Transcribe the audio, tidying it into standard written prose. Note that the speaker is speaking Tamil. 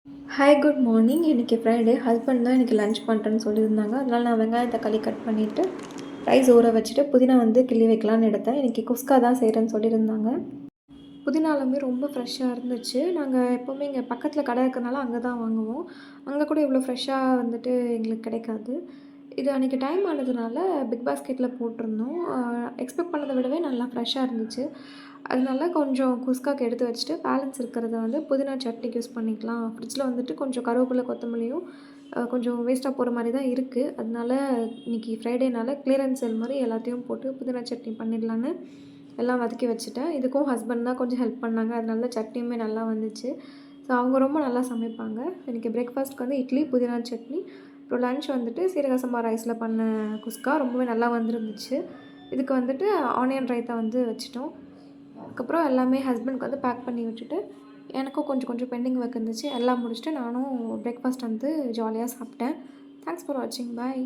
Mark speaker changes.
Speaker 1: Hi good morning. இன்றைக்கி ஃப்ரைடே. ஹஸ்பண்ட் தான் இன்றைக்கி லன்ச் பண்ணுறேன்னு சொல்லியிருந்தாங்க. அதனால் நான் வெங்காயம் தக்காளி கட் பண்ணிவிட்டு ரைஸ் ஊற வச்சுட்டு புதினா கிள்ளி வைக்கலான்னு எடுத்தேன். இன்றைக்கி குஸ்கா தான் செய்கிறேன்னு சொல்லியிருந்தாங்க. புதினாலுமே ரொம்ப ஃப்ரெஷ்ஷாக இருந்துச்சு. நாங்கள் எப்போவுமே இங்கே பக்கத்தில் கடை இருக்கிறனால அங்கே தான் வாங்குவோம். அங்கே கூட இவ்வளோ ஃப்ரெஷ்ஷாக எங்களுக்கு கிடைக்காது. இது அன்றைக்கி டைம் ஆனதுனால பிக் பாஸ்கெட்டில் போட்டிருந்தோம். எக்ஸ்பெக்ட் பண்ணதை விடவே நல்லா ஃப்ரெஷ்ஷாக இருந்துச்சு. அதனால கொஞ்சம் குஸ்காக்கு எடுத்து வச்சுட்டு பேலன்ஸ் இருக்கிறத புதினா சட்னிக்கு யூஸ் பண்ணிக்கலாம். ஃப்ரிட்ஜில் கொஞ்சம் கருவேப்பிலை கொத்தமல்லியும் கொஞ்சம் வேஸ்ட்டாக போகிற மாதிரி தான் இருக்குது. அதனால இன்றைக்கி ஃப்ரைடேனால கிளியரன்ஸ் சேல் மாதிரி எல்லாத்தையும் போட்டு புதினா சட்னி பண்ணிடலான்னு எல்லாம் வதக்கி வச்சுட்டேன். இதுக்கும் ஹஸ்பண்ட் தான் கொஞ்சம் ஹெல்ப் பண்ணாங்க. அதனால சட்னியுமே நல்லா வந்துச்சு. ஸோ அவங்க ரொம்ப நல்லா சமைப்பாங்க. இன்றைக்கி பிரேக்ஃபாஸ்ட்க்கு இட்லி, புதினா சட்னி, அப்புறம் லன்ச் சீரக சம்பா ரைஸில் பண்ண குஸ்கா ரொம்பவே நல்லா வந்துருந்துச்சு. இதுக்கு ஆனியன் ரைத்தா வச்சுட்டோம். அதுக்கப்புறம் எல்லாமே ஹஸ்பண்ட்க்கு பேக் பண்ணி விட்டுட்டு, எனக்கும் கொஞ்சம் கொஞ்சம் பெண்டிங் ஒர்க் இருந்துச்சு. எல்லாம் முடிச்சுட்டு நானும் பிரேக்ஃபாஸ்ட் ஜாலியாக சாப்பிட்டேன். தேங்க்ஸ் ஃபார் வாட்சிங். பாய்.